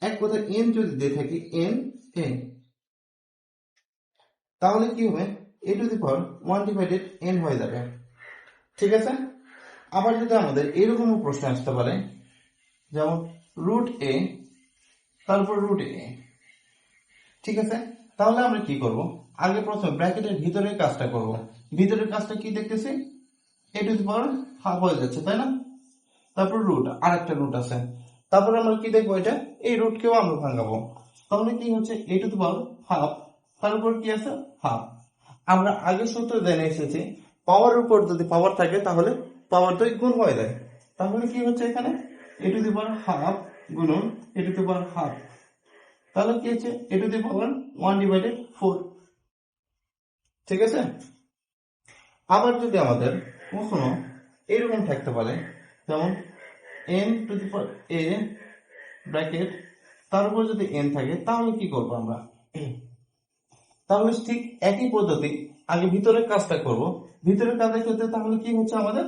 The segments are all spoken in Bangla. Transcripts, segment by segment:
এক কথা n যদি দিয়ে থাকি n a, তাহলে কি হবে a to the power 1 divided n হয়ে যাবে। ঠিক আছে, আবার যদি আমাদের এরকম প্রশ্ন আসতে পারে যেমন রুট a তারপর রুট a, ঠিক আছে, তাহলে আমরা কি করব, আগে প্রথমে ব্র্যাকেটের ভিতরের কাজটা করব। ভিতরের কাজটা কি দেখতেছি, a to the power half হয়ে যাচ্ছে, তাই না? তারপর রুট, আর একটা রুট আছে, তারপর আমরা কি দেখবো, এটা এই রুটকেও আমরা ভাঙাবো। তাহলে কি হচ্ছে a to the power half, তার উপর কি আছে হাফ। আমরা আগের সূত্র জেনে এসেছি পাওয়ারের উপর যদি পাওয়ার থাকে তাহলে পাওয়ার তো গুণ হয়ে যায়। তাহলে কি হচ্ছে এখানে a to the power half গুণন a to the power half, তাহলে কি হচ্ছে a to the power 1 divided 4। ঠিক আছে, আবার যদি আমাদের কখনো এরকম থাকতে পারে যেমন n to the power a bracket, তার উপর যদি n থাকে তাহলে কি করব আমরা, তাহলে ঠিক একই পদ্ধতি, আগে ভিতরের কাজটা করব। ভিতরের কাজের ক্ষেত্রে তাহলে কি হচ্ছে আমাদের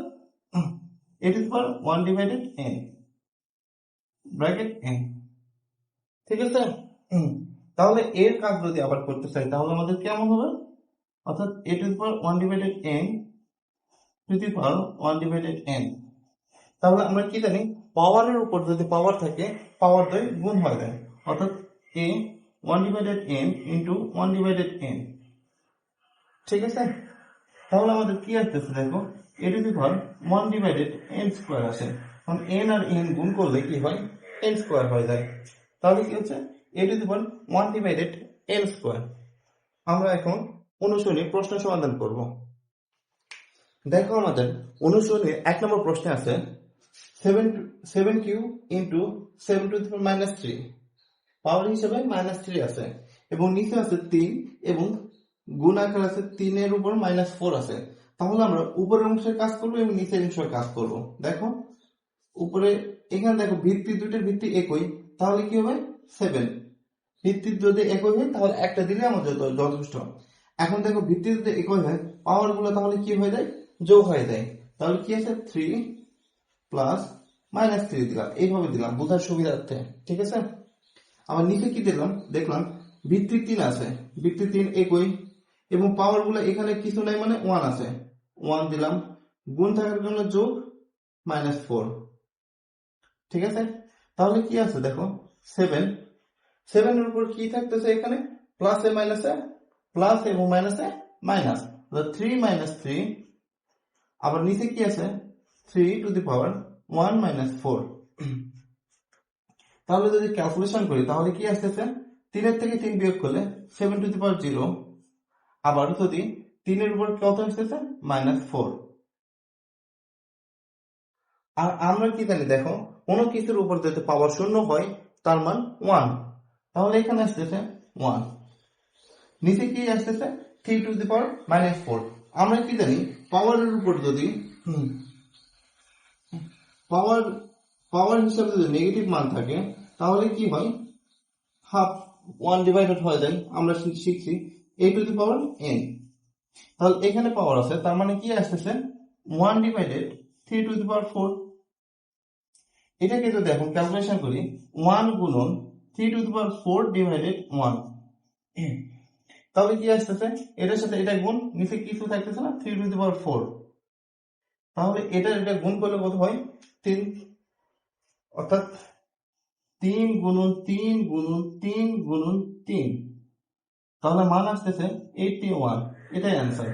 a to the power 1 divided n bracket n। ঠিক আছে, তাহলে এর কাজ যদি আবার করতে চাই তাহলে আমাদের কেমন হবে, অর্থাৎ a to the power 1 divided n to the power 1 divided n। তাহলে আমরা কি জানি, পাওয়ারের উপর যদি পাওয়ার থাকে পাওয়ার দ্বয় গুণ হয়ে যায়, অর্থাৎ a 1 divided n into 1 divided n। ঠিক আছে, তাহলে আমাদের কি আসতেছে দেখো, a to the power 1 divided n square আসে, কারণ n আর n গুণ করলে কি হয় n স্কয়ার হয়ে যায়। তাহলে কি হচ্ছে a to the power 1 divided n square. আমরা এখন অনুশীলনী প্রশ্ন সমাধান করব। দেখো আমাদের অনুশীলনী 1 নম্বর প্রশ্নে আছে 7q into 7 to the power minus 3, পাওয়ার হিসেবে মাইনাস 3 আছে এবং নিচে আছে 3 এবং গুণ আকার আছে 3 এর উপর মাইনাস 4 আছে। তাহলে আমরা উপরের অংশের কাজ করবো এবং নিচের অংশের কাজ করব। দেখো উপরে এখানে দেখো ভিত্তি দুইটার ভিত্তি একই, তাহলে কি হবে 7, ভিত্তি যদি একই হয় তাহলে একটা দিলে আমাদের যথেষ্ট। এখন দেখো ভিত্তি যদি একই হয় পাওয়ার গুলো তাহলে কি হয়ে যায় যোগ হয়ে যায়, তাহলে কি আছে 3 প্লাস মাইনাস 3 দিলাম, এইভাবে দিলাম বোঝার সুবিধার্থে। ঠিক আছে, আবার নিচে কি দিলাম দেখলাম ভিত্তি 3 আছে, ভিত্তি 3 একই এবং পাওয়ার গুলো এখানে কিছু নাই মানে 1 আছে, 1 দিলাম, গুণ থাকার জন্য যোগ মাইনাস 4। ঠিক আছে, তাহলে কি আছে দেখো 7 এর উপর কি থাকতেছে এখানে প্লাসে মাইনাসে প্লাস এবং মাইনাসে মাইনাস, 3 মাইনাস 3, আবার নিচে কি আছে 3 টু দি পাওয়ার 1 মাইনাস 4। তাহলে যদি ক্যালকুলেশন করি তাহলে কি আসতেছে 3 এর থেকে 3 বিয়োগ করলে 7 টু দি পাওয়ার 0, আবার যদি 3 এর উপর কত আসতেছে মাইনাস 4। আর আমরা কি জানি দেখো কোনো কিছুর উপর যদি পাওয়ার শূন্য হয় তার মান 1, তাহলে এখানে আসতেছে 1, নিচে কি আসতেছে 3 টু দি পাওয়ার মাইনাস 4। আমরা কি জানি পাওয়ারের উপর যদি পাওয়ার হিসাবে যদি নেগেটিভ মান থাকে তাহলে কি হয় হাফ 1 ডিভাইডেড হয়ে যায়, আমরা শিখছি a to the power n। তাহলে এখানে পাওয়ার আছে তার মানে কি আসতেছে 1 ডিভাইডেড 3 টু দি পাওয়ার 4। এটাকে যদি এখন ক্যালকুলেশন করি 1 গুণন 3 টু দি পাওয়ার 4 ডিভাইডেড 1, তাহলে কি আসতেছে এটার সাথে এটা গুণ, নিচে কিছু থাকতেছে না 3 টু দি পাওয়ার 4, তাহলে এটা গুণ করলে কত হয় 3, অর্থাৎ 3 গুণন 3 গুণন 3 গুণন 3, তাহলে মান আসতেছে 81, এটাই অ্যান্সার।